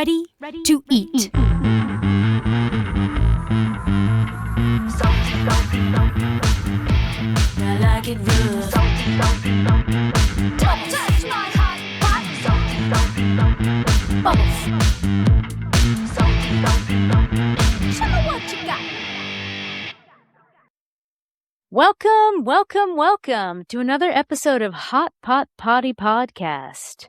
ready to eat. I like it rough. Don't touch my hot bubbles. Show me what you got. Welcome to another episode of Hot Pot Potty Podcast,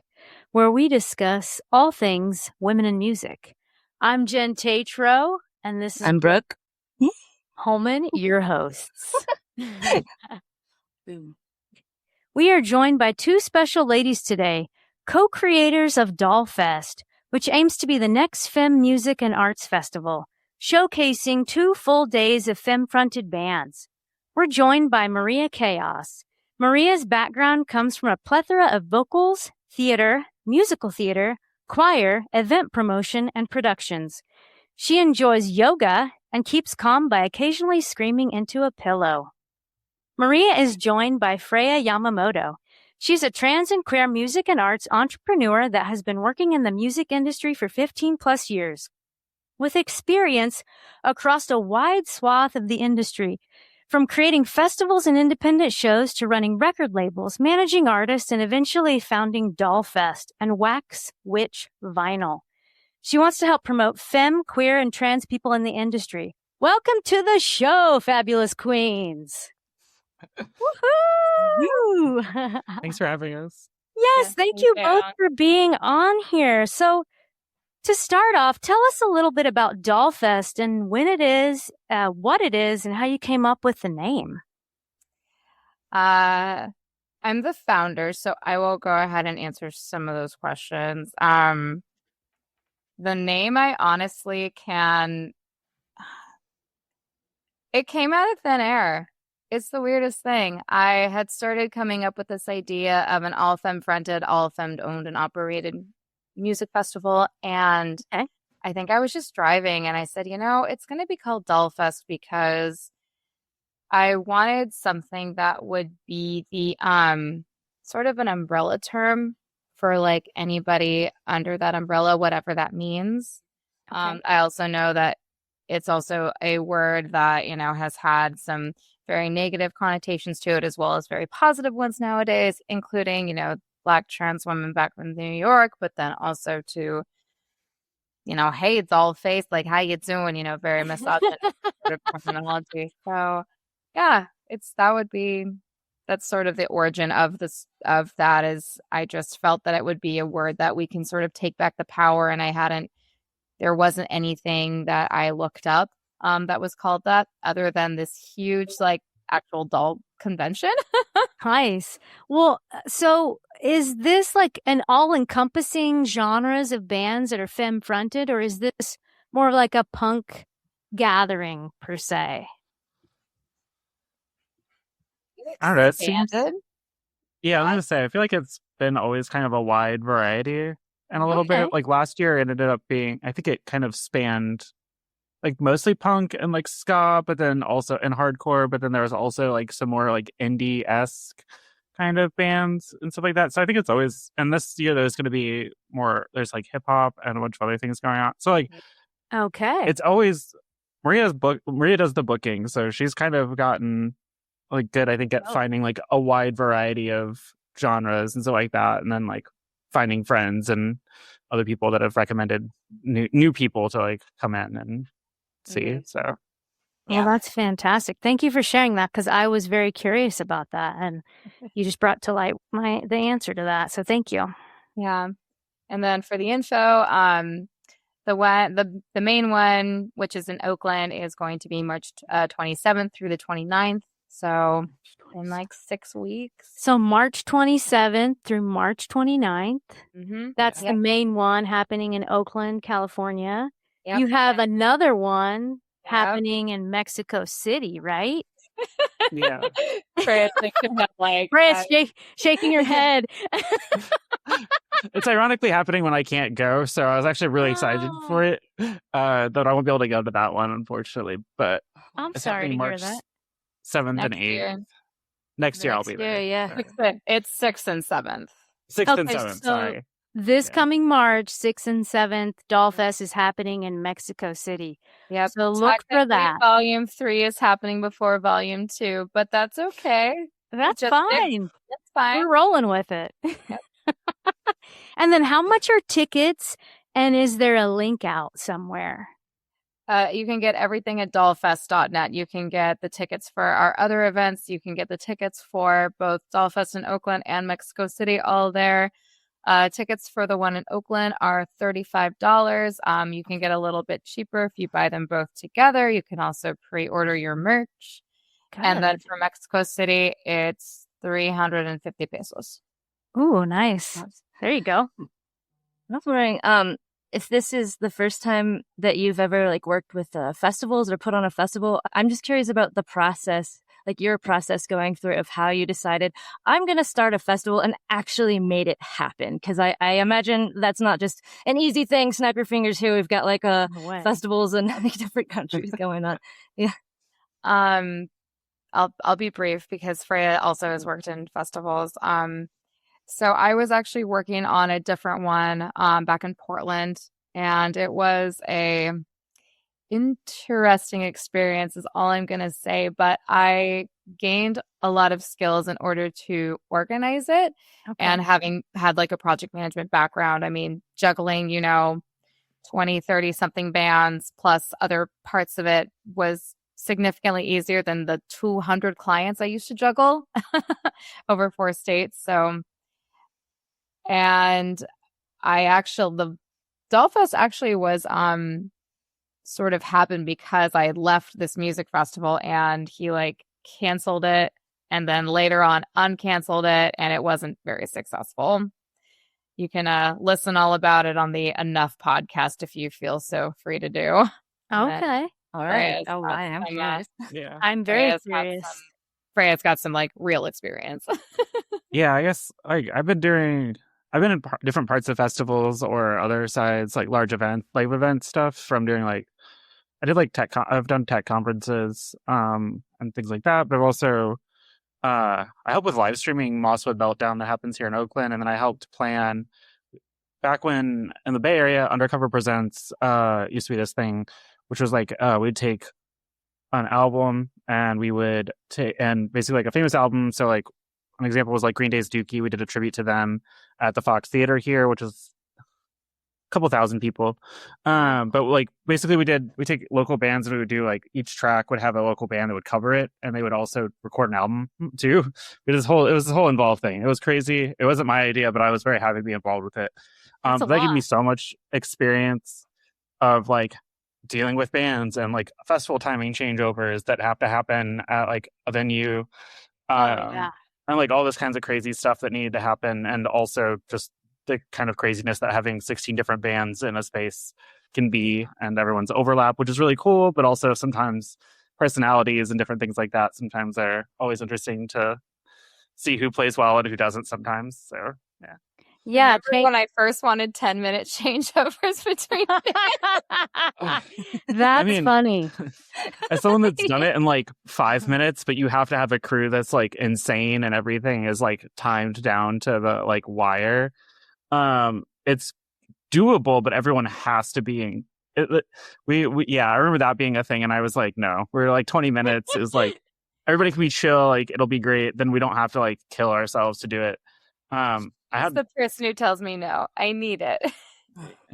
where we discuss all things women in music. I'm Jen Tatro, and this is I'm Brooke Holman, your hosts. We are joined by two special ladies today, co-creators of Dollfest, which aims to be the next femme music and arts festival, showcasing 2 full days of femme-fronted bands. We're joined by Maria Chaos. Maria's background comes from a plethora of vocals, theater, musical theater, choir, event promotion, and productions. She enjoys yoga and keeps calm by occasionally screaming into a pillow. Maria is joined by Freya Yamamoto. She's a trans and queer music and arts entrepreneur that has been working in the music industry for 15 plus years, with experience across a wide swath of the industry, from creating festivals and independent shows to running record labels, managing artists, and eventually founding Dollfest and Wax Witch Vinyl. She wants to help promote femme, queer, and trans people in the industry. Welcome to the show, fabulous queens. Woohoo! Thanks for having us. Yes, thank you both for being on here. So, to start off, tell us a little bit about Dollfest and when it is, what it is, and how you came up with the name. I'm the founder, so I will go ahead and answer some of those questions. The name, I honestly it came out of thin air. It's the weirdest thing. I had started coming up with this idea of an all-femme fronted, all-femme owned and operated music festival, and I think I was just driving and I said, it's going to be called Dollfest because I wanted something that would be the sort of an umbrella term for like anybody under that umbrella, whatever that means. I also know that it's also a word that has had some very negative connotations to it, as well as very positive ones nowadays, including Black trans women back from New York, but then also to, hey, doll face, like, how you doing? Very misogynist sort of terminology. So, yeah, that's sort of the origin of that is I just felt that it would be a word that we can sort of take back the power. And there wasn't anything that I looked up that was called that other than this huge, like, actual doll convention. Nice. Well, so is this like an all-encompassing genres of bands that are femme-fronted, or is this more like a punk gathering per se? I don't know. It seems, Expanded. yeah, I was going to say, I feel like it's been always kind of a wide variety and a little bit. Like last year, it ended up being, I think it kind of spanned like mostly punk and like ska, but then also and hardcore, but then there was also like some more like indie-esque kind of bands and stuff like that. So I think it's always, and this year there's going to be more, there's like hip hop and a bunch of other things going on. So like, it's always, Maria does the booking. So she's kind of gotten like good, I think, at finding like a wide variety of genres and stuff like that. And then like finding friends and other people that have recommended new people to like come in and see. So well, that's fantastic. Thank you for sharing that, because I was very curious about that, and you just brought to light the answer to that. So thank you. Yeah. And then for the info, the main one, which is in Oakland, is going to be March 27th through the 29th. So in like 6 weeks. So March 27th through March 29th. That's the main one happening in Oakland, California. Yep. You have another one happening in Mexico City, right? Yeah. Freya's shaking her head. It's ironically happening when I can't go, so I was actually really excited for it. Though I won't be able to go to that one, unfortunately. But I'm sorry to hear that. 7th and 8th. Next year I'll be there. Yeah. It's 6th and 7th. 6th and 7th, sorry. This coming March 6th and 7th, Dollfest is happening in Mexico City. Yep. So look for that. Volume 3 is happening before Volume 2, but that's okay. That's fine. That's fine. We're rolling with it. Yep. And then how much are tickets? And is there a link out somewhere? You can get everything at dollfest.net. You can get the tickets for our other events. You can get the tickets for both Dollfest in Oakland and Mexico City, all there. Tickets for the one in Oakland are $35. You can get a little bit cheaper if you buy them both together. You can also pre-order your merch. Good. And then for Mexico City, it's 350 pesos. Ooh, nice. There you go. I was wondering, if this is the first time that you've ever like worked with festivals or put on a festival. I'm just curious about the process, like your process going through of how you decided I'm going to start a festival and actually made it happen. Because I imagine that's not just an easy thing. Snap your fingers here. We've got like festivals in different countries going on. Yeah. I'll be brief because Freya also has worked in festivals. So I was actually working on a different one back in Portland, and it was a interesting experience is all I'm going to say, but I gained a lot of skills in order to organize it. And having had like a project management background, I mean, juggling, 20, 30 something bands plus other parts of it was significantly easier than the 200 clients I used to juggle over 4 states. And the Dollfest actually was sort of happened because I left this music festival and he like canceled it and then later on uncanceled it, and it wasn't very successful. You can listen all about it on the Enough podcast if you feel so free to do. Okay. All right. Oh, I am curious. Yeah. I'm very curious. Freya's got some like real experience. Yeah, I guess I've been in different parts of festivals or other sides, like large live event stuff from doing like, I did like I've done tech conferences, and things like that. But I've also, I help with live streaming Mosswood Meltdown that happens here in Oakland. And then I helped plan back when in the Bay Area, Undercover Presents, used to be this thing, which was like, we'd take an album and we would take, and basically like a famous album. So like, an example was like Green Day's Dookie. We did a tribute to them at the Fox Theater here, which is a couple thousand people. But like basically we take local bands and we would do like each track would have a local band that would cover it, and they would also record an album too. It was this whole involved thing. It was crazy. It wasn't my idea, but I was very happy to be involved with it. That gave me so much experience of like dealing with bands and like festival timing changeovers that have to happen at like a venue. And like all this kinds of crazy stuff that needed to happen, and also just the kind of craziness that having 16 different bands in a space can be, and everyone's overlap, which is really cool, but also sometimes personalities and different things like that sometimes are always interesting to see who plays well and who doesn't sometimes. So yeah. Yeah, when I first wanted 10-minute changeovers between that's funny. As someone that's done it in like 5 minutes, but you have to have a crew that's like insane and everything is like timed down to the like wire. It's doable, but everyone has to be I remember that being a thing, and I was like, no, we're like 20 minutes is like everybody can be chill, like it'll be great, then we don't have to like kill ourselves to do it. The person who tells me no, I need it.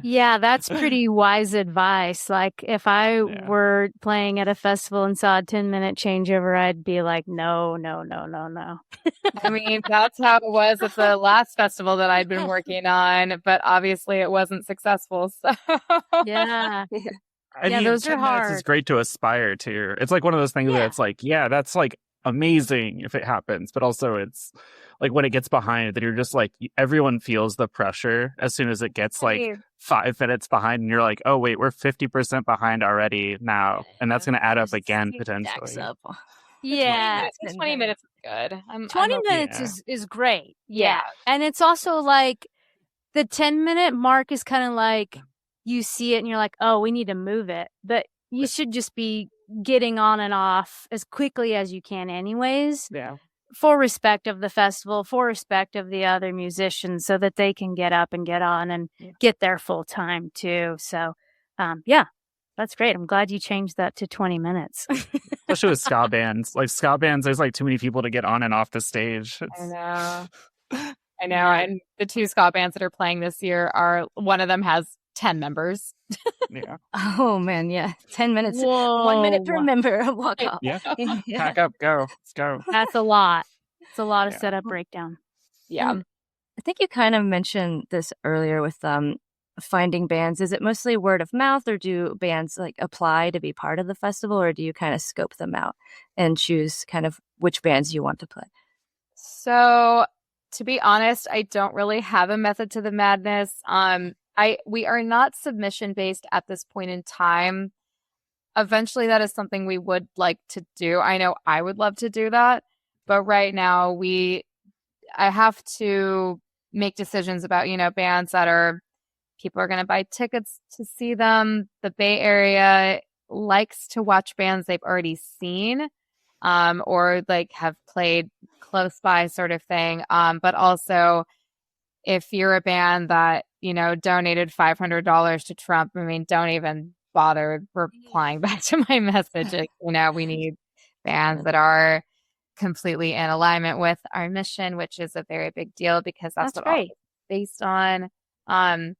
Yeah, that's pretty wise advice. Like if I were playing at a festival and saw a 10-minute changeover, I'd be like, no. I mean, that's how it was at the last festival that I'd been working on, but obviously it wasn't successful. So yeah. I mean, those are hard. It's great to aspire to. It's like one of those things that it's like, that's like amazing if it happens, but also it's like when it gets behind it, that you're just like, everyone feels the pressure as soon as it gets like 5 minutes behind, and you're like, oh wait, we're 50% behind already now, and that's going to add up again potentially. Yeah, 20 minutes is good. 20 minutes is great. Yeah, and it's also like the 10-minute mark is kind of like you see it and you're like, oh, we need to move it, but you should just be getting on and off as quickly as you can anyways. Yeah. for respect of the festival, for respect of the other musicians, so that they can get up and get on and get there full time too. So, yeah, that's great. I'm glad you changed that to 20 minutes. Especially with ska bands. Like ska bands, there's like too many people to get on and off the stage. I know. And the two ska bands that are playing this year one of them has 10 members. Yeah. Oh man, yeah. 10 minutes. Whoa. 1 minute per member. Walk off. Yeah. Pack up, go. Let's go. That's a lot. It's a lot of setup breakdown. Yeah. And I think you kind of mentioned this earlier with finding bands. Is it mostly word of mouth, or do bands like apply to be part of the festival, or do you kind of scope them out and choose kind of which bands you want to play? So, to be honest, I don't really have a method to the madness. We are not submission based at this point in time. Eventually, that is something we would like to do. I know I would love to do that, but right now I have to make decisions about, bands that people are going to buy tickets to see them. The Bay Area likes to watch bands they've already seen, or like have played close by sort of thing. But also, if you're a band that, donated $500 to Trump, don't even bother replying back to my message. We need bands that are completely in alignment with our mission, which is a very big deal because that's what all it's based on. And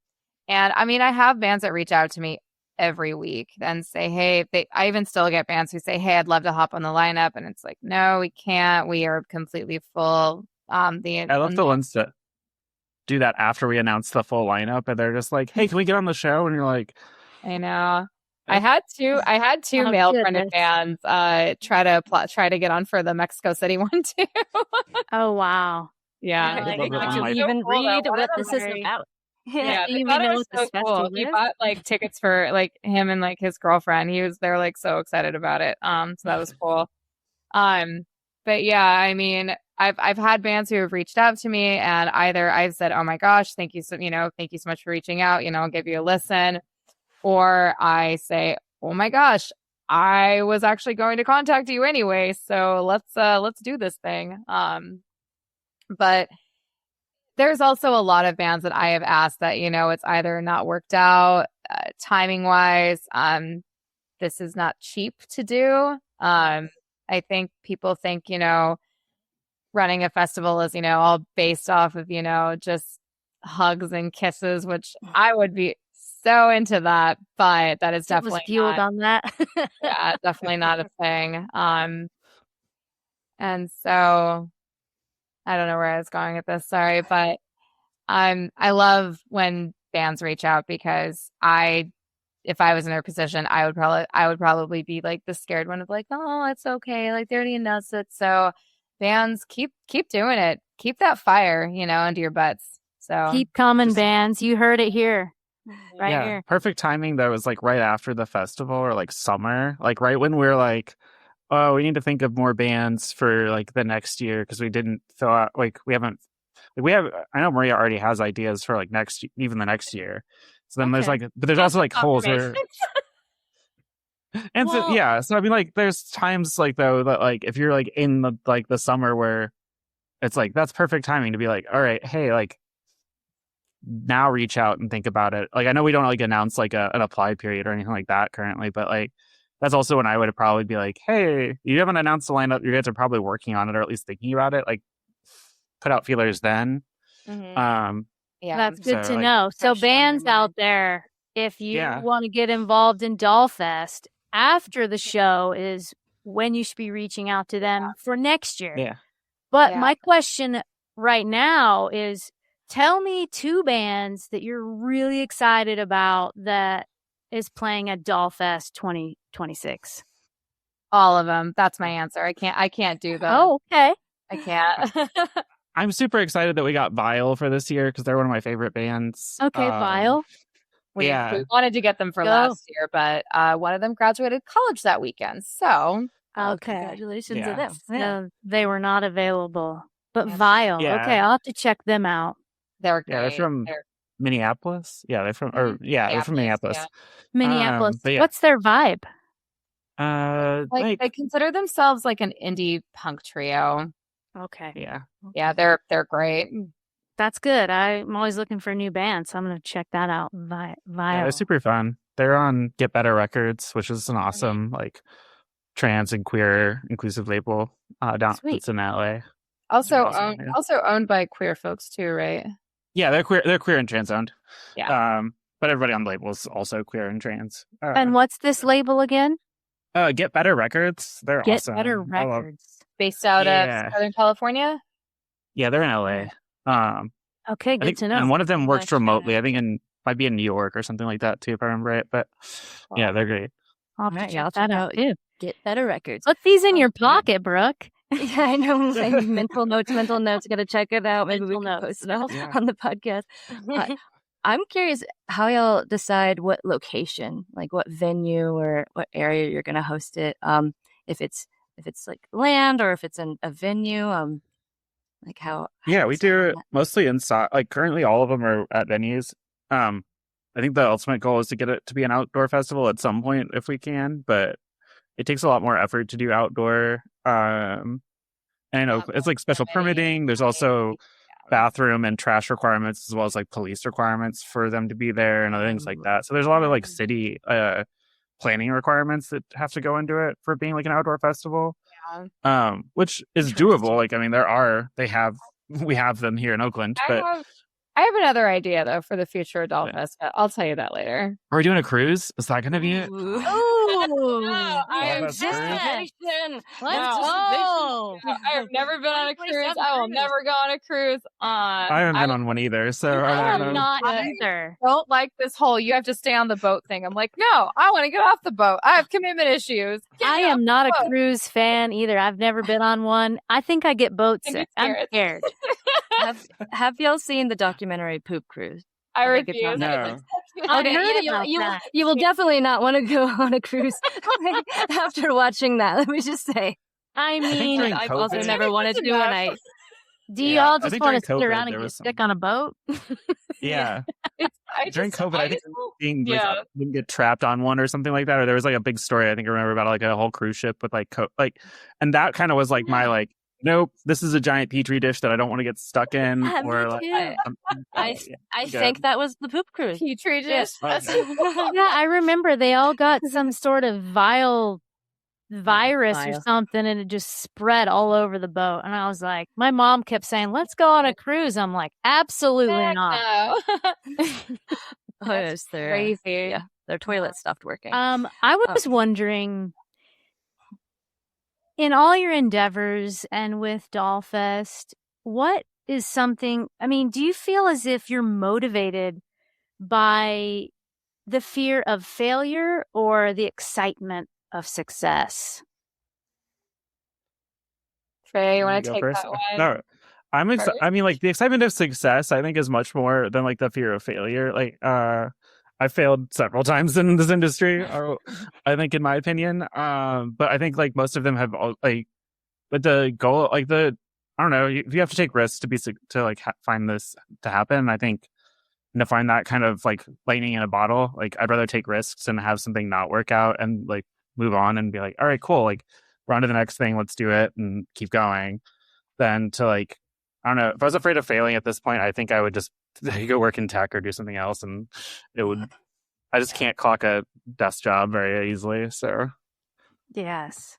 I have bands that reach out to me every week and say, hey, I even still get bands who say, hey, I'd love to hop on the lineup. And it's like, no, we can't. We are completely full. I love the ones that do that after we announce the full lineup, and they're just like, hey, can we get on the show? And you're like, I know. I had two male-fronted bands try to get on for the Mexico City one too. Oh wow! Yeah, Did you even read what this is about? Yeah, they thought it was so cool. He bought like tickets for like him and like his girlfriend. They're like so excited about it. So that was cool. But yeah, I've had bands who have reached out to me, and either I've said, oh my gosh, thank you so much for reaching out. I'll give you a listen. Or I say, oh my gosh, I was actually going to contact you anyway, so let's do this thing. But there's also a lot of bands that I have asked that, it's either not worked out timing wise. This is not cheap to do. I think people think, running a festival is, all based off of, just hugs and kisses, which I would be so into that, but that is definitely fueled on that. Yeah, definitely not a thing. And so I don't know where I was going with this, sorry, but I love when bands reach out because if I was in their position, I would probably be like the scared one of like, oh, it's okay, like they already announced it. So bands keep doing it, keep that fire, into your butts. So keep coming, bands. You heard it here. Right here. Perfect timing though is like right after the festival or like summer, like right when we're like, oh, we need to think of more bands for like the next year because we didn't fill out, like we haven't, like we have. I know Maria already has ideas for like even the next year. So then there's like, but there's also like holes where. And so like there's times like though that like if you're like in the summer where it's like that's perfect timing to be like, all right, hey, like. Now reach out and think about it. Like I know we don't like announce like an apply period or anything like that currently, but like that's also when I would probably be like, hey, you haven't announced the lineup, you guys are probably working on it or at least thinking about it, like put out feelers then. Yeah, that's good to know. So bands out there, if you want to get involved in Dollfest, after the show is when you should be reaching out to them for next year. But my question right now is, tell me two bands that you're really excited about that is playing at Dollfest 2026. All of them. That's my answer. I can't do that. Oh, okay. I can't. I'm super excited that we got Vile for this year because they're one of my favorite bands. Okay, Vile. We wanted to get them for last year, but one of them graduated college that weekend. So, congratulations to them. No, they were not available. But Vile. Okay, I'll have to check them out. They're great. Yeah, they're from Minneapolis. Yeah, they're from they're from Minneapolis. Yeah. Minneapolis. What's their vibe? They consider themselves like an indie punk trio. Okay. Yeah, they're great. That's good. I'm always looking for a new band, so I'm going to check that out. Yeah, they're super fun. They're on Get Better Records, which is an awesome like trans and queer inclusive label down Sweet. it's in LA. Also Awesome, yeah. also owned by queer folks too, right? Yeah, they're queer and trans owned. Yeah. But everybody on the label is also queer and trans. And what's this label again? Get Better Records. They're Get awesome. Better Records. Based out Yeah. of Southern California? Yeah, they're in LA. Okay, good to know. And one of them works remotely. I think might be in New York or something like that too, if I remember right. But yeah, they're great. I'll Right, check I'll that check out too. Get Better Records. Put these in your pocket, Brooke. Yeah, I know. Like, mental notes. Got to check it out. Maybe we Mental can notes. post it on the podcast. I'm curious how y'all decide what location, like what venue or what area you're going to host it. If it's like land or if it's in a venue. Like how? Yeah, we do it mostly inside. Like currently, all of them are at venues. I think the ultimate goal is to get it to be an outdoor festival at some point if we can, but it takes a lot more effort to do outdoor. And it's like special permitting. There's also bathroom and trash requirements as well as like police requirements for them to be there and other things like that. So there's a lot of like city planning requirements that have to go into it for being like an outdoor festival. Which is doable. Like, I mean, we have them here in Oakland, but I have another idea though for the future Doll Fest, but I'll tell you that later. Are we doing a cruise? Is that going to be it? Ooh. Let's go. I have never been on a cruise. I will never go on a cruise. I haven't been on one either, so I am not either. Don't like this whole you have to stay on the boat thing. I'm like, no, I want to get off the boat. I have commitment issues. I am not a cruise fan either. I've never been on one. I think I get boat sick. I'm scared. Have y'all seen the documentary Poop Cruise? I refuse. No. Okay, you will definitely not want to go on a cruise after watching that. Let me just say. I mean, I've also never wanted to do one. Do y'all just want to sit COVID, around and get sick on a boat? Yeah. During COVID, I think didn't get trapped on one or something like that. Or there was like a big story I think I remember about like a whole cruise ship with like and that kind of was like my like, nope, this is a giant petri dish that I don't want to get stuck in. Or like, I think that was the Poop Cruise. Petri dish. Yeah, I remember they all got some sort of vile virus or something, and it just spread all over the boat. And I was like, my mom kept saying, "Let's go on a cruise." I'm like, absolutely not. No. Crazy. Their toilet stopped working. I was wondering, in all your endeavors and with Dollfest, what is something, I mean, do you feel as if you're motivated by the fear of failure or the excitement of success? Freya, you want to take first? that one? No. I mean, like the excitement of success, I think is much more than like the fear of failure. Like, I failed several times in this industry, I think, in my opinion. But I think like most of them have like, but the goal, like I don't know, you have to take risks to like find this to happen. I think to find that kind of like lightning in a bottle, like I'd rather take risks and have something not work out and like move on and be like, all right, cool, like we're on to the next thing, let's do it and keep going. Than to like, I don't know, if I was afraid of failing at this point, I think I would just go work in tech or do something else, and I just can't clock a desk job very easily. So yes.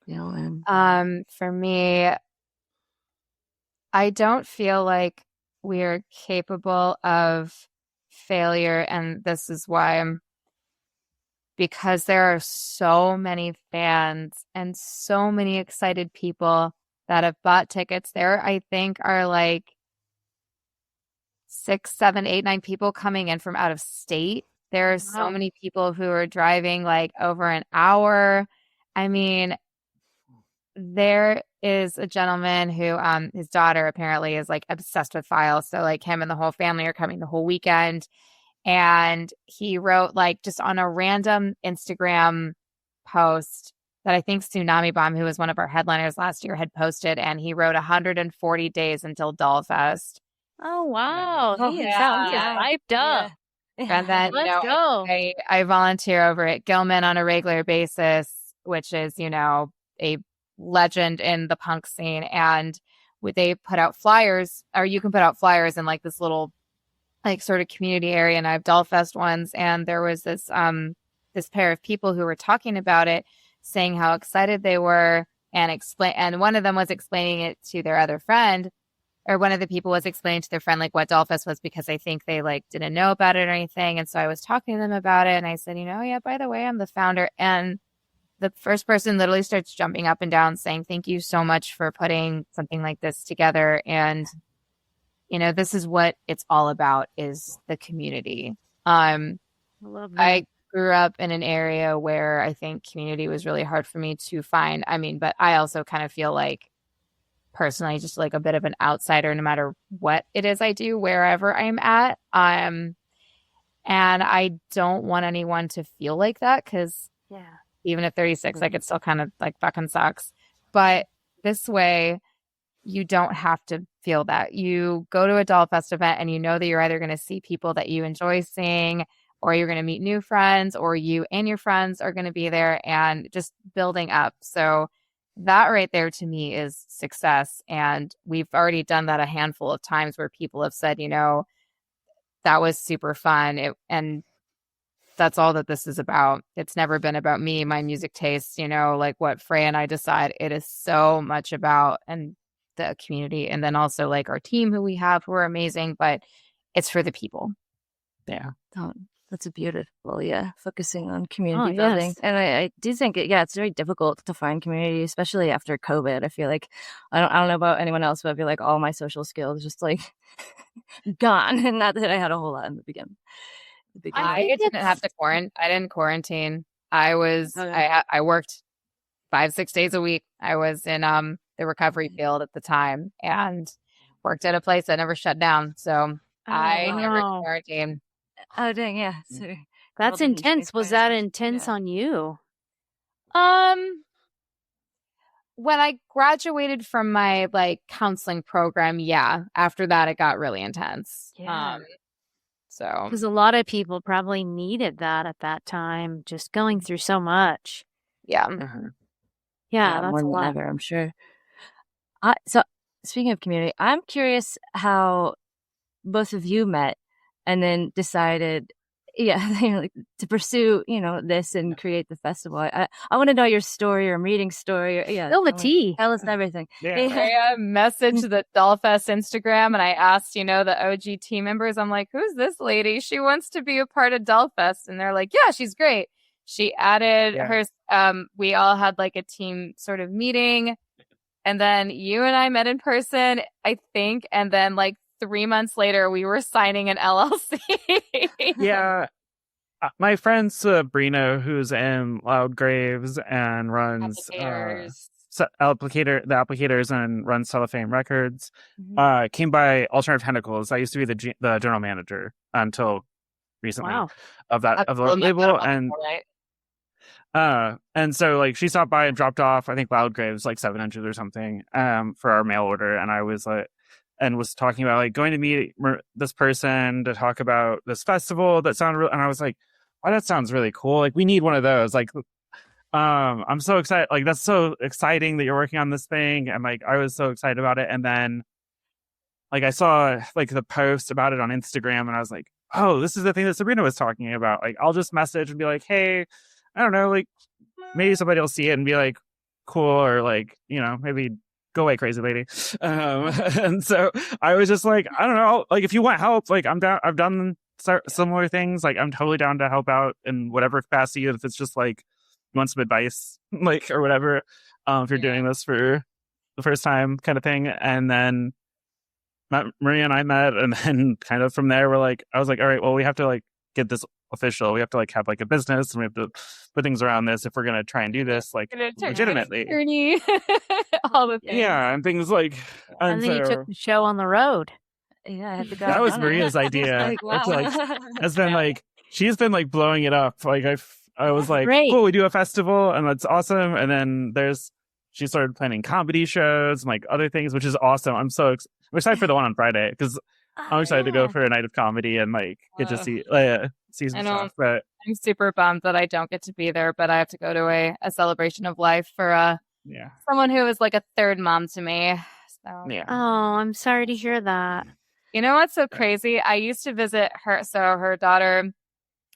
For me, I don't feel like we're capable of failure, and this is why because there are so many fans and so many excited people that have bought tickets. There, I think, are like 6, 7, 8, 9 people coming in from out of state. There are so many people who are driving like over an hour. I mean, there is a gentleman who his daughter apparently is like obsessed with files. So like him and the whole family are coming the whole weekend. And he wrote like just on a random Instagram post that I think Tsunami Bomb, who was one of our headliners last year, had posted, and he wrote 140 days until Dollfest. Oh, wow. He sounds hyped up. Yeah. And then, Let's go. I volunteer over at Gilman on a regular basis, which is, a legend in the punk scene, and they put out flyers, or you can put out flyers in like this little like sort of community area, and I have Dollfest ones, and there was this this pair of people who were talking about it, saying how excited they were, and one of them was explaining it to their other friend, or one of the people was explaining to their friend like what Dollfest was, because I think they like didn't know about it or anything. And so I was talking to them about it, and I said, yeah, by the way, I'm the founder. And the first person literally starts jumping up and down saying, thank you so much for putting something like this together. And, this is what it's all about, is the community. I love that. I grew up in an area where I think community was really hard for me to find. But I also kind of feel like personally just like a bit of an outsider, no matter what it is I do, wherever I'm at. And I don't want anyone to feel like that, because even at 36, like it still kind of like fucking sucks. But this way, you don't have to feel that. You go to a Dollfest event and you know that you're either going to see people that you enjoy seeing, or you're going to meet new friends, or you and your friends are going to be there, and just building up. So that right there to me is success. And we've already done that a handful of times where people have said, that was super fun. And that's all that this is about. It's never been about me, my music tastes, like what Freya and I decide. It is so much about and the community, and then also like our team who we have, who are amazing, but it's for the people. Yeah. Oh, that's a beautiful, focusing on community building. Yes. And I do think, it's very difficult to find community, especially after COVID. I feel like, I don't know about anyone else, but I feel like all my social skills just like gone. And not that I had a whole lot in the beginning. I didn't have to quarantine. I didn't quarantine. I worked 5-6 days a week. I was in the recovery field at the time, and worked at a place that never shut down. So I never quarantined. Oh dang, yeah. So That's intense. Was that intense on you? When I graduated from my like counseling program, after that it got really intense. So because a lot of people probably needed that at that time, just going through so much. Yeah, that's more a than lot. ever, I'm sure. So speaking of community, I'm curious how both of you met and then decided to pursue this and create the festival. I want to know your story, or meeting story, or Spill the tea. Tell us everything. I messaged the Dollfest Instagram, and I asked the OG team members, I'm like, who's this lady? She wants to be a part of Dollfest. And they're like, yeah, she's great. She added her, we all had like a team sort of meeting, and then you and I met in person, I think, and then like 3 months later, we were signing an LLC. Yeah. My friend Sabrina, who's in Loud Graves and runs the Applicators and runs Cellophane Records, came by Alternative Tentacles. I used to be the general manager until recently of the label, and so like she stopped by and dropped off, I think, Loud Graves like 7 inches or something for our mail order, and I was like, and was talking about like going to meet this person to talk about this festival that sounded real, and I was like, oh, that sounds really cool, like we need one of those, like I'm so excited, like that's so exciting that you're working on this thing, and like I was so excited about it. And then like I saw like the post about it on Instagram, and I was like, oh, this is the thing that Sabrina was talking about. Like I'll just message and be like, hey, I don't know, like maybe somebody will see it and be like, cool, or like, maybe go away, crazy lady. And so I was just like, I don't know, like if you want help, like I'm down. I've done similar things. Like I'm totally down to help out in whatever capacity. If it's just like you want some advice, like, or whatever, if you're doing this for the first time kind of thing. And then Maria and I met, and then kind of from there, I was like, all right, well, we have to like get this official. We have to like have like a business, and we have to put things around this if we're going to try and do this like legitimately. All the things. Yeah, and things like, and then you took the show on the road. Yeah, I had to go. That was Maria's idea. Like, wow. Has been like, she's been like blowing it up. Like I was like, Great. cool, we do a festival, and that's awesome. And then she started planning comedy shows and like other things, which is awesome. I'm excited for the one on Friday, because I'm excited to go for a night of comedy and like get to see some stuff. But I'm super bummed that I don't get to be there, but I have to go to a celebration of life for Yeah. someone who is like a third mom to me. So Yeah. Oh, I'm sorry to hear that. you know what's so crazy? I used to visit her. So her daughter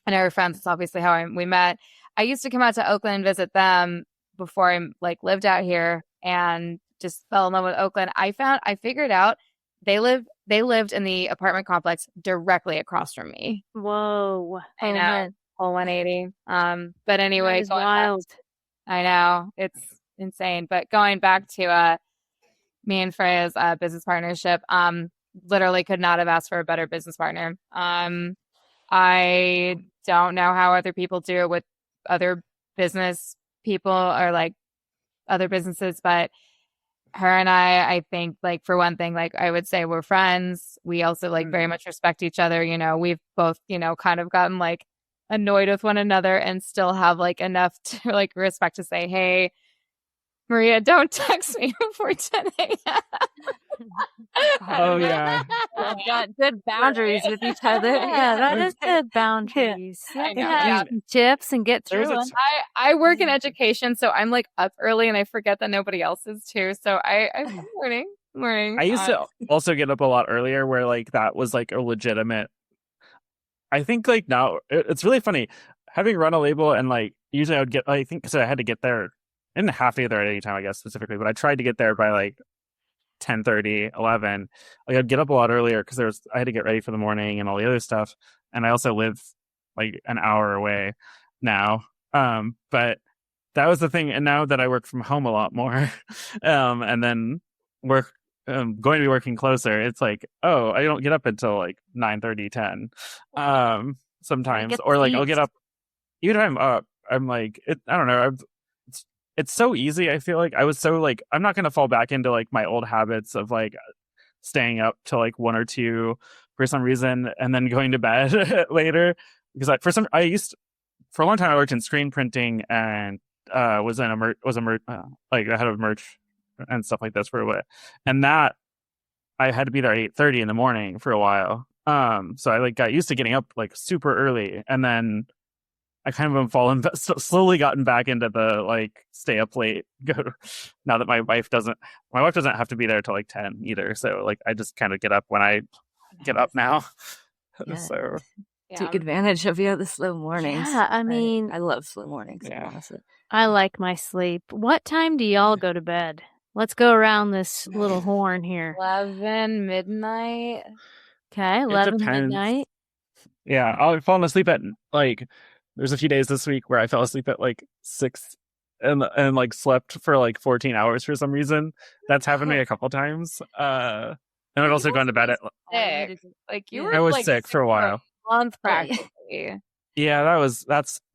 and her friends. That's obviously how we met. I used to come out to Oakland and visit them before I like lived out here, and just fell in love with Oakland. I figured out they lived in the apartment complex directly across from me. Whoa. I know, whole 180. But anyway, That is wild. I know, it's insane. But going back to me and Freya's business partnership, literally could not have asked for a better business partner. I don't know how other people do it with other business people or like other businesses, but her and I think, like, for one thing, like, I would say we're friends. We also like very much respect each other. You know, we've both, kind of gotten like annoyed with one another and still have like enough to like respect to say, hey, Maria, don't text me before 10 a.m. Oh yeah. We've got good boundaries with each other. Yeah, that is good boundaries. I know, Yeah, yeah. some tips and get There's through a it. I work in education, so I'm like up early and I forget that nobody else is too. So I'm learning. I used to also get up a lot earlier where like that was like a legitimate. I think like now it's really funny having run a label, and like usually I think so I had to get there. I didn't have to get there at any time, I guess, specifically, but I tried to get there by like 10:30, 11. Like I'd get up a lot earlier because I had to get ready for the morning and all the other stuff. And I also live like an hour away now. But that was the thing. And now that I work from home a lot more, and then going to be working closer, it's like, oh, I don't get up until like 9:30, 10. Sometimes, Get or like I'll eats. get up even if I'm up. I'm like, I don't know. It's so easy. I feel like I was so like, I'm not going to fall back into like my old habits of like staying up till like 1 or 2 for some reason and then going to bed later, because for a long time I worked in screen printing and was like I had a merch and stuff like this for a bit, and that I had to be there at 8:30 in the morning for a while. So I like got used to getting up like super early, and then I kind of slowly gotten back into the like stay up late. Now that my wife doesn't have to be there till like 10 either. So like I just kind of get up when I get up now. Yeah. So Take advantage of the slow mornings. Yeah, I mean, I love slow mornings. Yeah. Honestly. I like my sleep. What time do y'all go to bed? Let's go around this little horn here. 11 midnight. Okay, 11 depends. midnight. Yeah, I've fallen asleep at like there's a few days this week where I fell asleep at like 6 and like slept for like 14 hours for some reason. That's happened to me a couple times. And I've also gone to bed at Sick. Like you were I was like sick for a while. month practically. Yeah,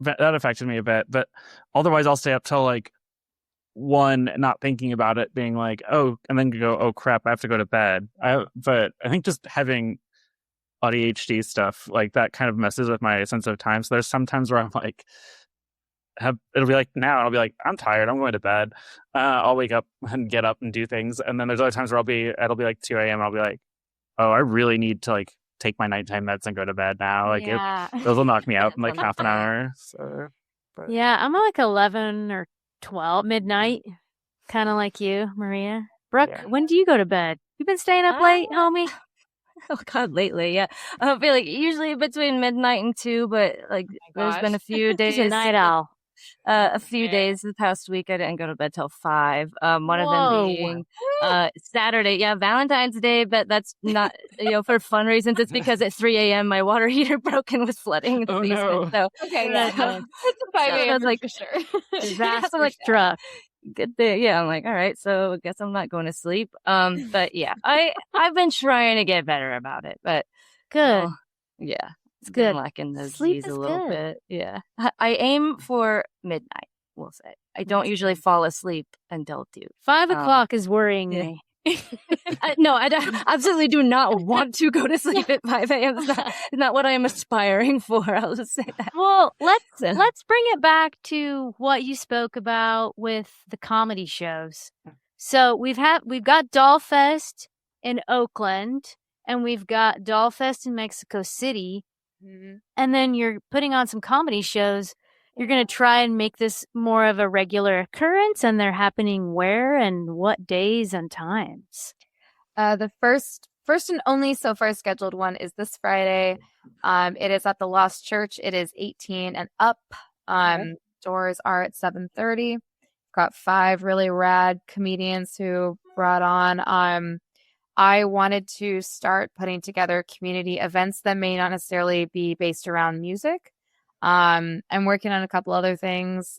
that affected me a bit, but otherwise I'll stay up till like 1, not thinking about it, being like, oh, and then go, oh crap, I have to go to bed. But I think just having ADHD stuff like that kind of messes with my sense of time. So there's some times where I'm like, it'll be like now, I'll be like, I'm tired, I'm going to bed. I'll wake up and get up and do things, and then there's other times where it'll be like 2 a.m. and I'll be like, oh, I really need to like take my nighttime meds and go to bed now. Like those will knock me out in like half an hour. So, Yeah, I'm like 11 or 12 midnight, kind of like you, Maria. Brooke, when do you go to bed? You been staying up late, homie? Oh God, lately, yeah. I feel like usually between midnight and 2, but like there's been a few days. She's a night owl. A few days the past week I didn't go to bed till 5. One of them being Saturday, Valentine's Day, but that's not for fun reasons. It's because at 3 a.m. my water heater broke and was flooding the basement. So Okay, it's a 5 a.m. like for sure. Disaster struck. Good day. Yeah, I'm like, all right, so I guess I'm not going to sleep. But yeah, I've been trying to get better about it, but Good. Yeah, it's good. Lacking those Sleep Z's is a little good. bit. Yeah, I aim for midnight. We'll say I don't usually fall asleep until 2. 5 o'clock is worrying me. No, I absolutely do not want to go to sleep at 5 a.m. It's not what I am aspiring for. I'll just say that. Well, let's bring it back to what you spoke about with the comedy shows. So we've got Doll Fest in Oakland, and we've got Doll Fest in Mexico City, and then you're putting on some comedy shows. you're going to try and make this more of a regular occurrence, and they're happening where and what days and times? The first and only so far scheduled one is this Friday. It is at the Lost Church. It is 18 and up. Doors are at 7:30. Got 5 really rad comedians who brought on. I wanted to start putting together community events that may not necessarily be based around music. I'm working on a couple other things.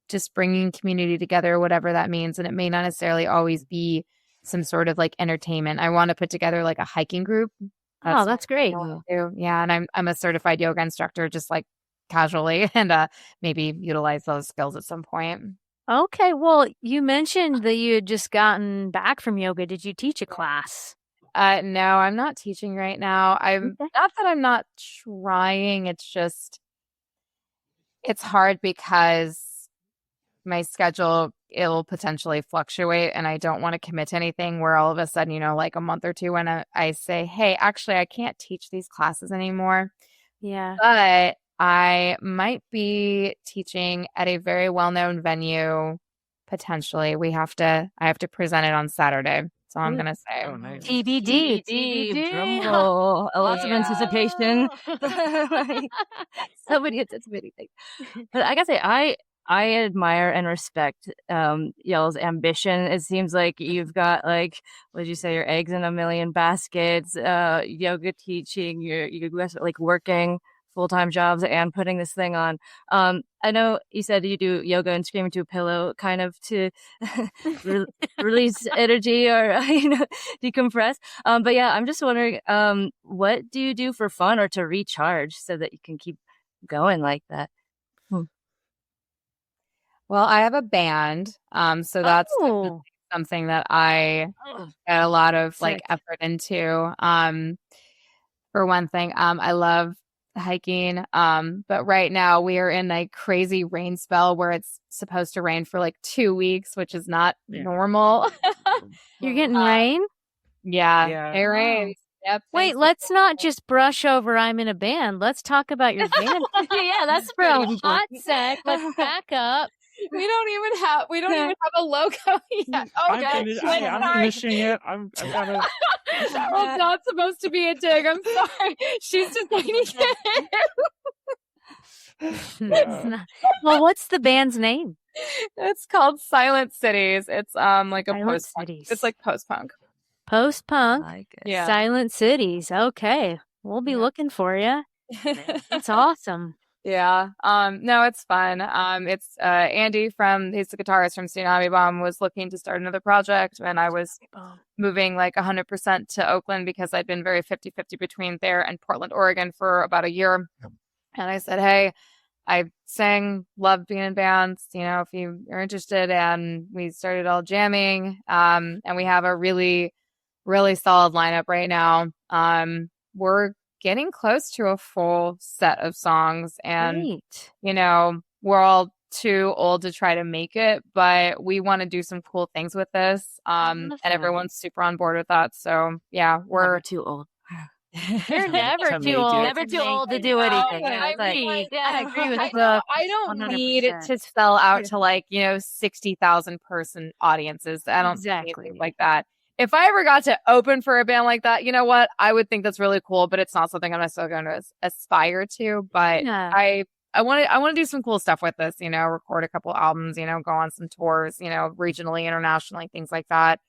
Just bringing community together, whatever that means. And it may not necessarily always be some sort of like entertainment. I want to put together like a hiking group. That's great. Yeah. And I'm a certified yoga instructor, just like casually, and maybe utilize those skills at some point. Okay. Well, you mentioned that you had just gotten back from yoga. Did you teach a class? No, I'm not teaching right now. Not that I'm not trying. It's just, it's hard because my schedule, it'll potentially fluctuate, and I don't want to commit to anything where all of a sudden, like a month or two when I say, hey, actually, I can't teach these classes anymore. Yeah. But I might be teaching at a very well-known venue, potentially. I have to present it on Saturday. So I'm going to say. Oh, nice. TBD. Drum roll. Lots of anticipation. So many anticipating things. But I gotta say, I admire and respect y'all's ambition. It seems like you've got, like, what did you say, your eggs in a million baskets, yoga teaching, you're like working full-time jobs and putting this thing on. I know you said you do yoga and scream into a pillow kind of to release energy or decompress. But yeah, I'm just wondering, what do you do for fun or to recharge so that you can keep going like that? Well, I have a band, so that's something that I get a lot of like effort into. For one thing, I love hiking, but right now we are in a crazy rain spell where it's supposed to rain for like 2 weeks, which is not normal. You're getting rain? Yeah, it rains. Yep. Wait, let's not just brush over I'm in a band. Let's talk about your band. Yeah, that's for a hot sec. Let's back up. We don't even have a logo yet. I'm finishing it. I've got to. That was not supposed to be a dig. I'm sorry. She's just waiting it. Well, what's the band's name? It's called Silent Cities. It's like a post-punk. It's like post-punk. Post-punk. Like it. Yeah. Silent Cities. Okay. We'll be looking for you. That's awesome. Yeah. No, it's fun. It's Andy he's the guitarist from Tsunami Bomb, was looking to start another project, and I was moving like 100% to Oakland because I'd been very 50-50 between there and Portland, Oregon for about a year. And I said, hey, I love being in bands, if you're interested. And we started all jamming. And we have a really, really solid lineup right now. We're getting close to a full set of songs, and we're all too old to try to make it, but we want to do some cool things with this, and everyone's super on board with that. So yeah, we're never too old. You're never too old. Never too old to do anything. I agree with I don't need it to sell out to 60,000 person audiences. I don't need anything like that. If I ever got to open for a band like that, you know what? I would think that's really cool, but it's not something I'm necessarily going to aspire to. But I want to do some cool stuff with this, record a couple albums, go on some tours, regionally, internationally, things like that.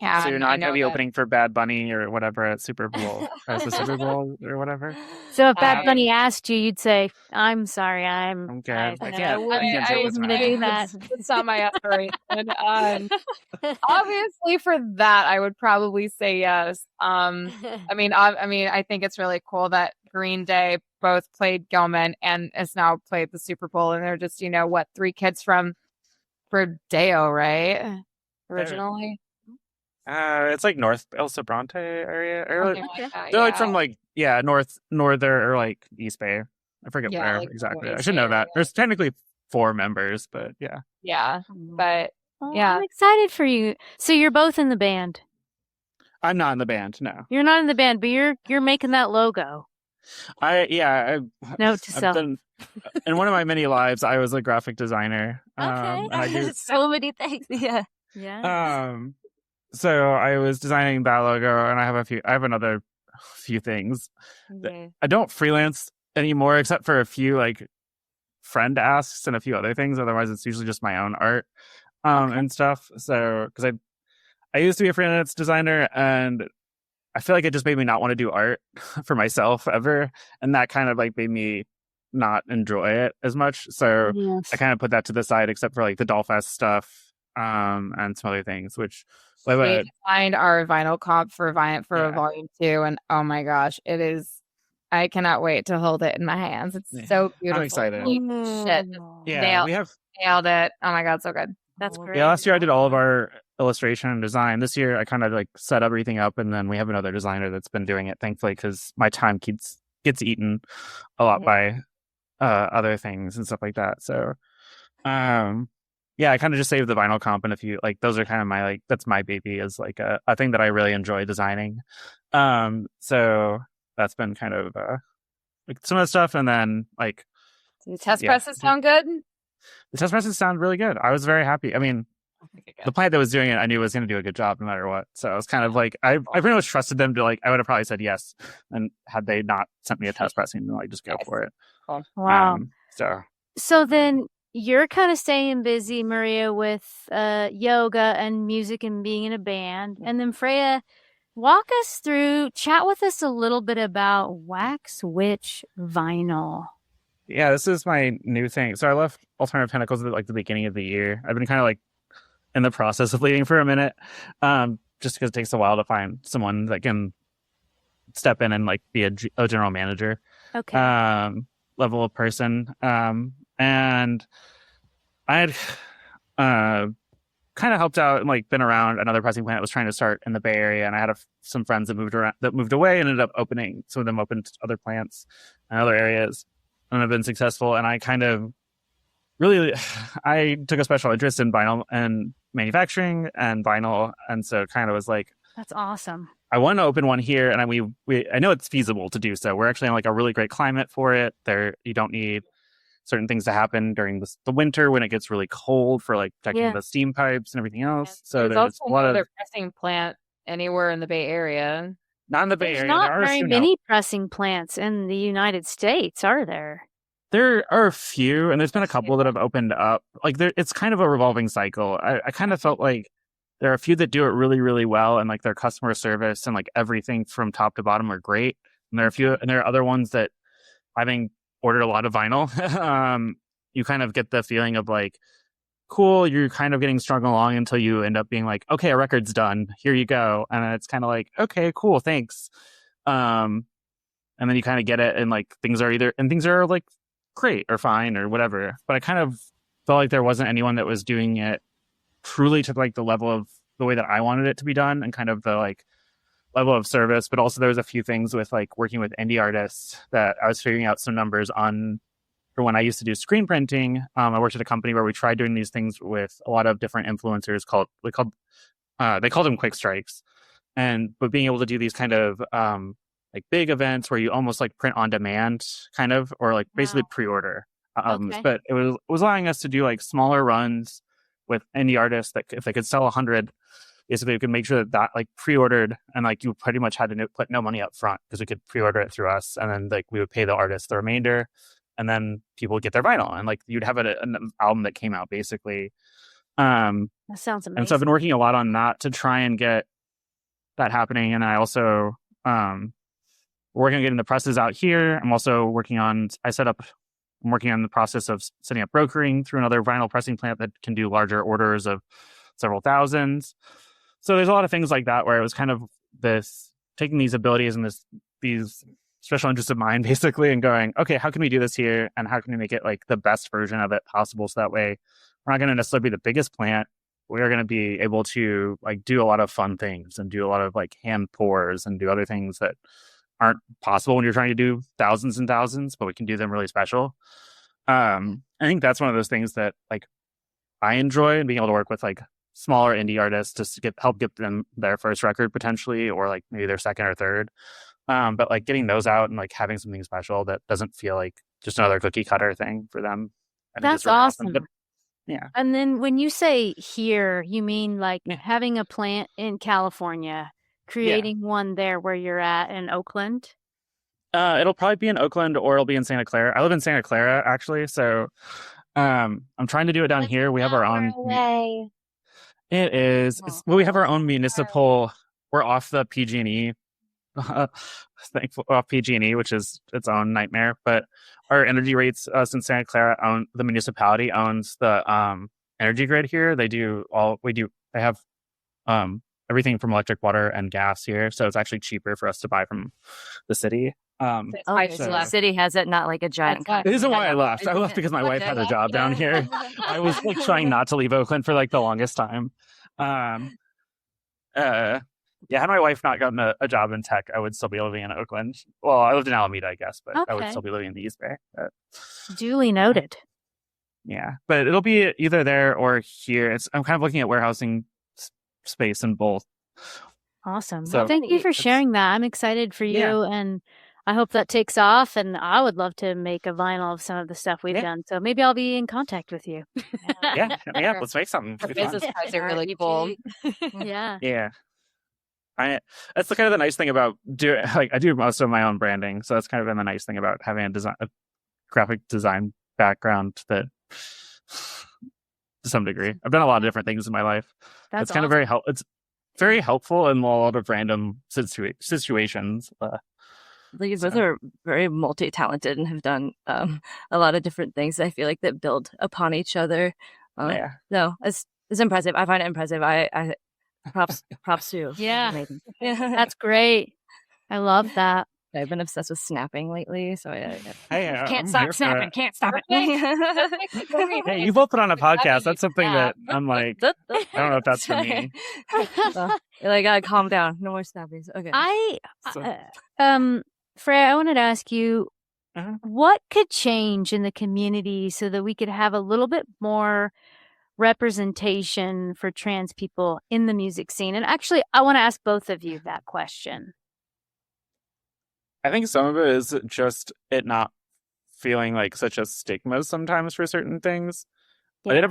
So you're not going to be opening for Bad Bunny or whatever at Super Bowl, as the Super Bowl or whatever? So if Bad Bunny asked you, you'd say, I'm sorry, I'm okay. I can't say wouldn't do that. It's not my aspiration. Obviously for that, I would probably say yes. I think it's really cool that Green Day both played Gilman and has now played the Super Bowl, and they're just, 3 kids from Rodeo, right? Originally. It's like North El Sobrante area. They're like from northern or like East Bay. I forget where exactly. I should know that. There's technically 4 members, but yeah. Yeah, but I'm excited for you. So you're both in the band. I'm not in the band. No, you're not in the band, but you're making that logo. Note to I've self. been in one of my many lives. I was a graphic designer. Okay. And I do So many things. Yeah. Yeah. So I was designing that logo, and I have another few things. Okay. I don't freelance anymore, except for a few like friend asks and a few other things. Otherwise, it's usually just my own art and stuff. So because I used to be a freelance designer, and I feel like it just made me not want to do art for myself ever, and that kind of like made me not enjoy it as much. So I kind of put that to the side, except for like the Dollfest stuff and some other things, which We designed our vinyl comp for Volume 2, and oh my gosh, it is. I cannot wait to hold it in my hands. It's so beautiful. I'm excited. Holy shit. Yeah, we have Nailed it. Oh my god, so good. That's great. Yeah, last year I did all of our illustration and design. This year I kind of like set everything up, and then we have another designer that's been doing it, thankfully, because my time gets eaten a lot by other things and stuff like that. So yeah, I kind of just saved the vinyl comp, and a few like those are kind of my like that's my baby, is like a thing that I really enjoy designing. So that's been kind of like some of the stuff, and then like Do the test presses sound good? the test presses sound really good. I was very happy. I mean, the plant that was doing it, I knew was going to do a good job no matter what. So I was kind of like, I pretty much trusted them to like, I would have probably said yes. And had they not sent me a test pressing, then like just go for it. Cool. Wow. So then you're kind of staying busy, Maria, with yoga and music and being in a band. And then Freya, chat with us a little bit about Wax Witch Vinyl. Yeah, this is my new thing. So I left Alternative Tentacles at like the beginning of the year. I've been kind of like in the process of leaving for a minute, just because it takes a while to find someone that can step in and like be a general manager level of person. And I had kind of helped out and like been around another pressing plant that was trying to start in the Bay Area, and I had some friends that moved away and ended up opening. Some of them opened other plants in other areas and have been successful. And I kind of I took a special interest in vinyl and manufacturing and vinyl, and so it kind of was like, that's awesome. I want to open one here, and I know it's feasible to do so. We're actually in like a really great climate for it. You don't need certain things to happen during the winter when it gets really cold for like protecting the steam pipes and everything else. So there's also a lot another pressing plant anywhere in the Bay Area. Not in the Bay Area. There's not very many pressing plants in the United States, are there? There are a few, and there's been a couple that have opened up. Like it's kind of a revolving cycle. I kind of felt like there are a few that do it really, really well, and like their customer service and like everything from top to bottom are great. And there are other ones that, having ordered a lot of vinyl, you kind of get the feeling of like, cool, you're kind of getting strung along until you end up being like, okay, a record's done, here you go, and then it's kind of like, okay, cool, thanks. And then you kind of get it, and like things are like great or fine or whatever. But I kind of felt like there wasn't anyone that was doing it truly to like the level of the way that I wanted it to be done, and kind of the like level of service. But also there was a few things with like working with indie artists that I was figuring out some numbers on for when I used to do screen printing. I worked at a company where we tried doing these things with a lot of different influencers they called them quick strikes. But being able to do these kind of like big events where you almost like print on demand kind of, or like basically pre-order. But it was allowing us to do like smaller runs with indie artists that if they could sell 100, basically we could make sure that like pre-ordered, and like you pretty much had to put no money up front because we could pre-order it through us, and then like we would pay the artist the remainder, and then people would get their vinyl, and like you'd have an album that came out basically. That sounds amazing. And so I've been working a lot on that to try and get that happening. And I also working on getting the presses out here. I'm working on the process of setting up brokering through another vinyl pressing plant that can do larger orders of several thousands. So there's a lot of things like that where it was kind of this taking these abilities and these special interests of mine basically, and going, okay, how can we do this here, and how can we make it like the best version of it possible, so that way we're not going to necessarily be the biggest plant. We are going to be able to like do a lot of fun things and do a lot of like hand pours and do other things that aren't possible when you're trying to do thousands and thousands, but we can do them really special. I think that's one of those things that like I enjoy, and being able to work with like smaller indie artists to help get them their first record potentially, or like maybe their second or third. But like getting those out and like having something special that doesn't feel like just another cookie cutter thing for them. I think That's is really awesome. But, yeah. And then when you say here, you mean like Yeah. having a plant in California, creating one there where you're at in Oakland? It'll probably be in Oakland or it'll be in Santa Clara. I live in Santa Clara actually, so I'm trying to do it down here. We have our own. It is. Well, we have our own municipal. We're off the PG&E, thankful off PG&E, which is its own nightmare. But our energy rates, since Santa Clara the municipality owns the energy grid here. They have everything from electric, water, and gas here, so it's actually cheaper for us to buy from the city. Okay, so the city has it, not like a giant. It isn't why I left. I left because my wife had a job down here. I was like trying not to leave Oakland for like the longest time. Had my wife not gotten a job in tech, I would still be living in Oakland. Well, I lived in Alameda, I guess, but I would still be living in the East Bay. But, duly noted. Yeah, but it'll be either there or here. I'm kind of looking at warehousing space in both. Awesome. So, well, thank you for sharing that. I'm excited for you, and I hope that takes off. And I would love to make a vinyl of some of the stuff we've done. So maybe I'll be in contact with you. Yeah. Let's make something. Our business cards are really cool. Yeah. Yeah. That's the kind of the nice thing about I do most of my own branding, so that's kind of been the nice thing about having a graphic design background that to some degree I've done a lot of different things in my life. That's kind of it's very helpful in a lot of random situations. You both are very multi-talented and have done a lot of different things. I feel like that build upon each other. No, it's impressive. I find it impressive. I props to you. Yeah. That's great. I love that. I've been obsessed with snapping lately, so I can't stop snapping. Can't stop it. Hey, you both put on a podcast. That's something that I'm like, I don't know if that's for me. I gotta calm down. No more snapping. Okay. Freya, I wanted to ask you, what could change in the community so that we could have a little bit more representation for trans people in the music scene? And actually, I want to ask both of you that question. I think some of it is just it not feeling like such a stigma sometimes for certain things. Yeah.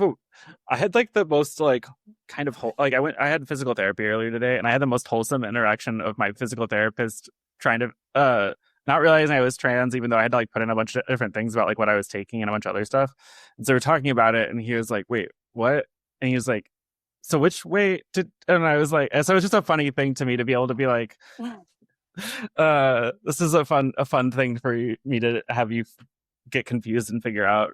I had like the most like kind of I had physical therapy earlier today, and I had the most wholesome interaction of my physical therapist trying to not realizing I was trans, even though I had to like put in a bunch of different things about like what I was taking and a bunch of other stuff. And so we're talking about it, and he was like, "Wait, what?" And he was like, "So which way did?" And I was like, so it was just a funny thing to me to be able to be like, this is a fun thing for me to have you get confused and figure out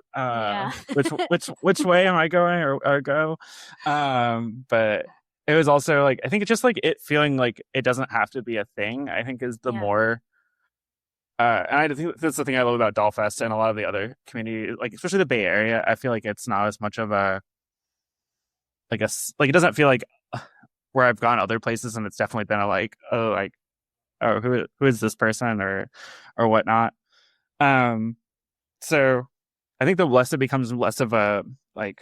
which way am I going or go. But it was also like, I think it's just like it feeling like it doesn't have to be a thing, I think is the more and I think that's the thing I love about Dollfest and a lot of the other community, like especially the Bay Area. I feel like it's not as much of a like it doesn't feel like where I've gone other places, and it's definitely been who is this person or whatnot. So I think the less it becomes less of a like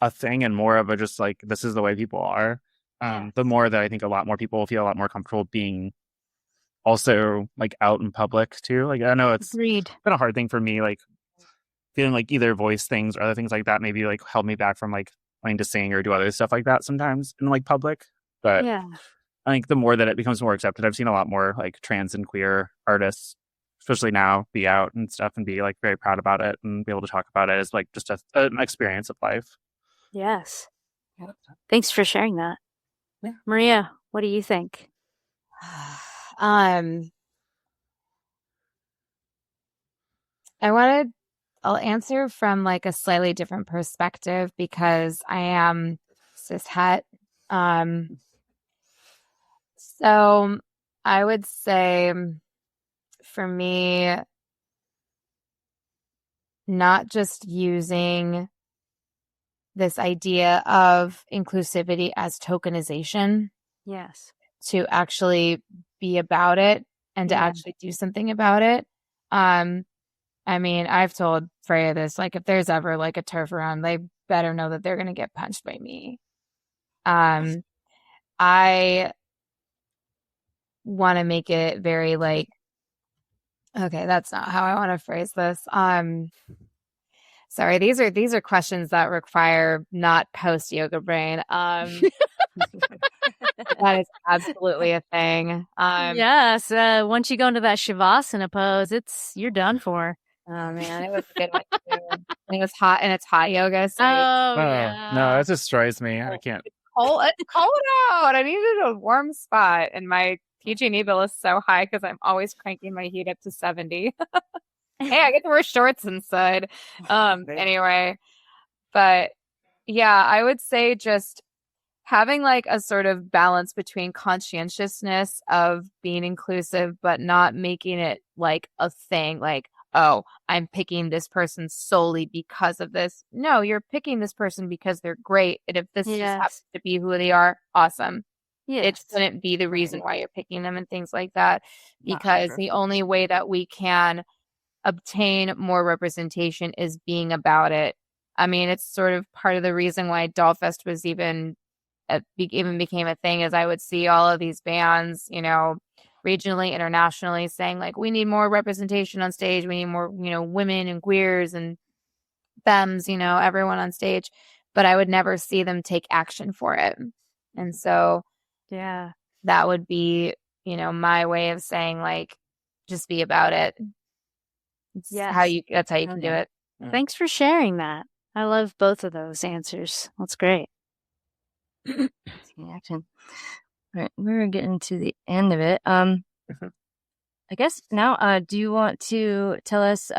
a thing and more of a just like this is the way people are. The more that I think a lot more people feel a lot more comfortable being also like out in public too. Like I know it's been a hard thing for me, like feeling like either voice things or other things like that maybe like held me back from like wanting to sing or do other stuff like that sometimes in like public. But I think the more that it becomes more accepted, I've seen a lot more like trans and queer artists, especially now, be out and stuff and be like very proud about it and be able to talk about it as like just an experience of life. Yes. Thanks for sharing that. Yeah. Maria, what do you think? I'll answer from like a slightly different perspective because I am cishet. So I would say for me, not just using this idea of inclusivity as tokenization. Yes. To actually be about it and to actually do something about it. I mean, I've told Freya this, like if there's ever like a turf around, they better know that they're going to get punched by me. I want to make it very like Okay, that's not how I want to phrase this. Sorry, these are questions that require not post yoga brain. That is absolutely a thing. Yes, once you go into that shavasana pose, you're done for. Oh man, it was a good one too. And it was hot, and it's hot yoga. So No, it destroys me. I can't. it's cold out. I needed a warm spot, and my PG&E bill is so high because I'm always cranking my heat up to 70. Hey, I get to wear shorts inside. Anyway, but yeah, I would say just having like a sort of balance between conscientiousness of being inclusive, but not making it like a thing, like, oh, I'm picking this person solely because of this. No, you're picking this person because they're great. And if this just happens to be who they are, awesome. It shouldn't be the reason why you're picking them and things like that, because the only way that we can obtain more representation is being about it. I mean, it's sort of part of the reason why Dollfest was even became a thing, is I would see all of these bands, you know, regionally, internationally, saying like, we need more representation on stage. We need more, you know, women and queers and femmes, you know, everyone on stage. But I would never see them take action for it. And so, yeah, that would be, you know, my way of saying like, just be about it. That's how you can do it. Thanks for sharing that. I love both of those answers. That's great. Action. All right, we're getting to the end of it. I guess now, do you want to tell us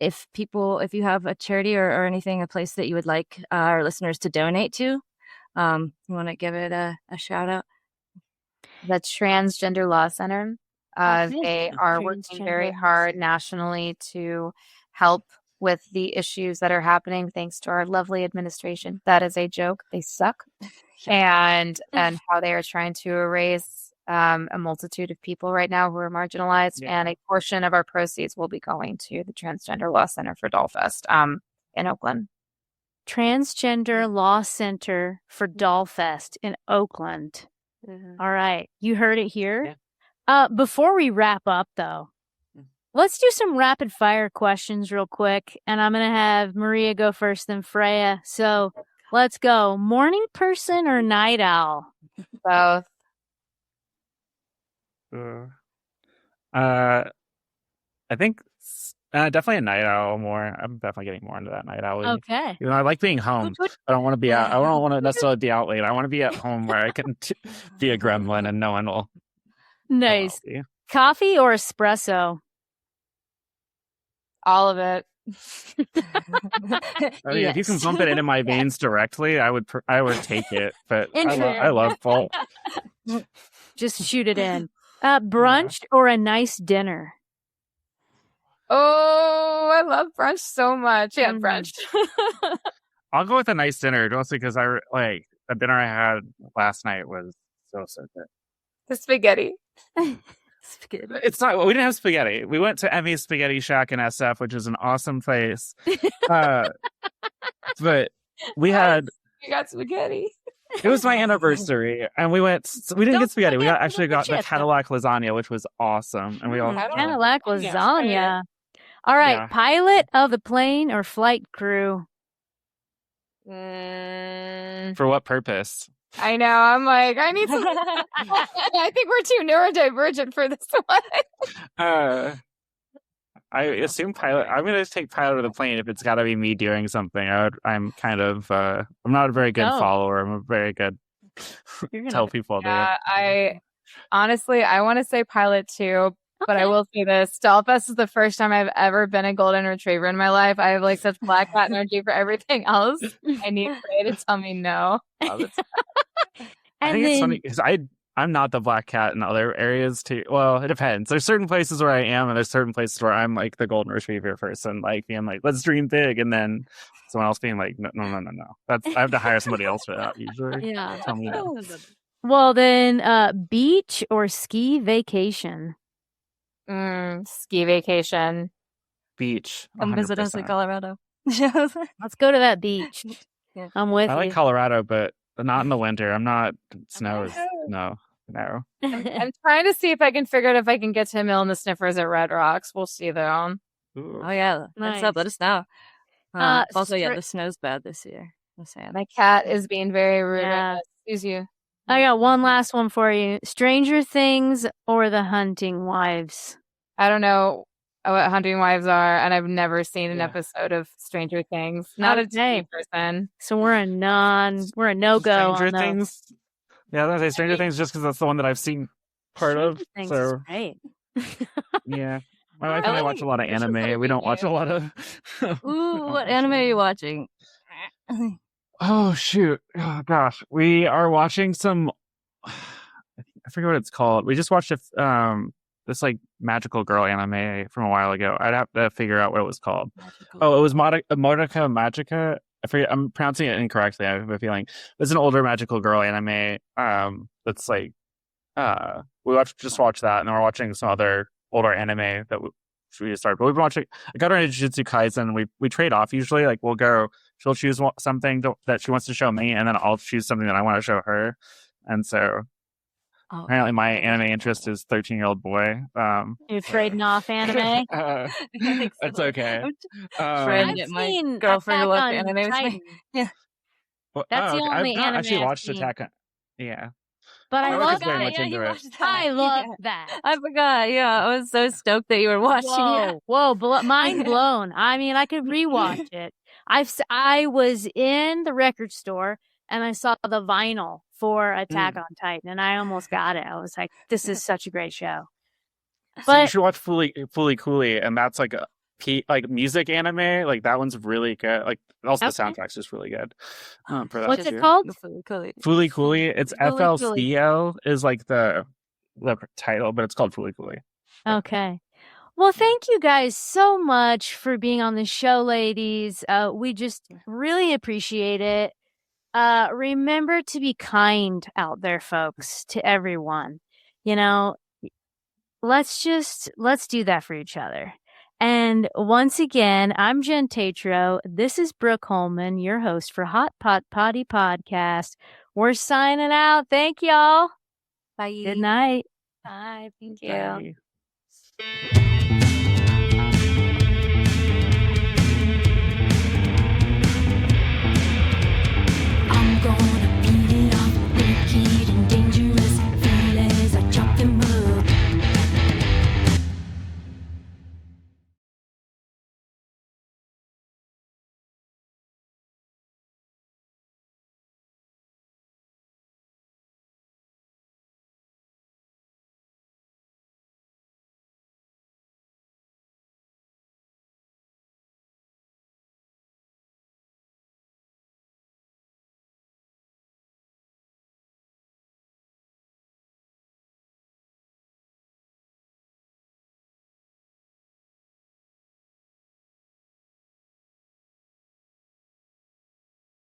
if you have a charity or anything, a place that you would like our listeners to donate to? You want to give it a shout out? The Transgender Law Center. They are working very hard nationally to help with the issues that are happening, thanks to our lovely administration. That is a joke. They suck. And how they are trying to erase a multitude of people right now who are marginalized. Yeah. And a portion of our proceeds will be going to the Transgender Law Center for Dollfest in Oakland. Transgender Law Center for Dollfest in Oakland. Mm-hmm. All right. You heard it here. Yeah. Before we wrap up, though, let's do some rapid fire questions real quick. And I'm going to have Maria go first, then Freya. So let's go. Morning person or night owl? Both. I think definitely a night owl more. I'm definitely getting more into that night owl. Okay. You know, I like being home. I don't want to be out. I don't want to necessarily be out late. I want to be at home where I can be a gremlin and no one will. Nice. Coffee or espresso? All of it. I mean, if you can pump it into my veins directly, I would take it. But I love both. Just shoot it in. Brunch or a nice dinner? Oh, I love brunch so much. Yeah, brunch. I'll go with a nice dinner, mostly because the dinner I had last night was so good. The spaghetti. Spaghetti. It's not. We didn't have spaghetti. We went to Emmy's Spaghetti Shack in SF, which is an awesome place. But we got spaghetti. It was my anniversary, and we didn't get spaghetti. We got the Cadillac lasagna, which was awesome, and we all Cadillac lasagna. All right, pilot of the plane or flight crew? For what purpose? I know. I'm like, I need some. I think we're too neurodivergent for this one. I assume pilot. I'm going to take pilot of the plane if it's got to be me doing something. I'm kind of. I'm not a very good follower. I'm a very good tell people. Yeah, I honestly, I want to say pilot too. But I will say this, Dollfest is the first time I've ever been a golden retriever in my life. I have like such black cat energy for everything else. I need Freya to tell me no. I think it's funny because I'm not the black cat in other areas too. Well, it depends. There's certain places where I am, and there's certain places where I'm like the golden retriever person, like being like, let's dream big, and then someone else being like, no. I have to hire somebody else for that usually. Yeah. Tell me no. Well, then, beach or ski vacation? Ski vacation. Beach. Come visit us in Colorado. Let's go to that beach. Yeah. I'm with you. I like Colorado, but not in the winter. I'm not. Snow is no. No. I'm trying to see if I can figure out if I can get to Mill and the Sniffers at Red Rocks. We'll see though. Ooh. Oh yeah, what's up? Let us know. Also, yeah, the snow's bad this year. I'm sad. My cat is being very rude. Yeah. Excuse you. I got one last one for you. Stranger Things or The Hunting Wives? I don't know what Hunting Wives are, and I've never seen an episode of Stranger Things. Not a TV person. So we're a no-go. Stranger Things. Yeah, I was gonna say Stranger Things just because that's the one that I've seen part of. Things So is great. yeah, my wife and I watch a lot of anime. We don't watch a lot of. Ooh, what anime are you watching? Oh shoot! Oh gosh, we are watching some. I forget what it's called. We just watched this like magical girl anime from a while ago. I'd have to figure out what it was called. Oh, it was Modica Magica. I forget. I'm pronouncing it incorrectly. I have a feeling it's an older magical girl anime. That's like we watched that, and then we're watching some other older anime that we just started. But we've been watching. I got her into Jujutsu Kaisen. We trade off usually. Like we'll go. She'll choose something that she wants to show me, and then I'll choose something that I want to show her. And so apparently my anime interest is 13-year-old boy. You're trading off anime? That's okay. Trying to get my girlfriend to watch anime with me. Yeah. Well, That's the only I've not anime actually I've watched seen. Attack on... Yeah. But I love very that. much into it. I love that. I forgot. Yeah, I was so stoked that you were watching it. Whoa, mind blown. I mean, I could rewatch it. I was in the record store and I saw the vinyl for Attack on Titan, and I almost got it. I was like, "This is such a great show." So you should watch Fully Cooley, and that's like a music anime. Like that one's really good. Like also the soundtrack's just really good. For that What's it called? Fully Cooley. It's FLCL is like the title, but it's called Fully Cooley. Okay. Well, thank you guys so much for being on the show, ladies. We just really appreciate it. Remember to be kind out there, folks, to everyone. You know, let's do that for each other. And once again, I'm Jen Tatro. This is Brooke Holman, your host for Hot Pot Potty Podcast. We're signing out. Thank y'all. Bye. Good night. Bye. Thank you. Bye.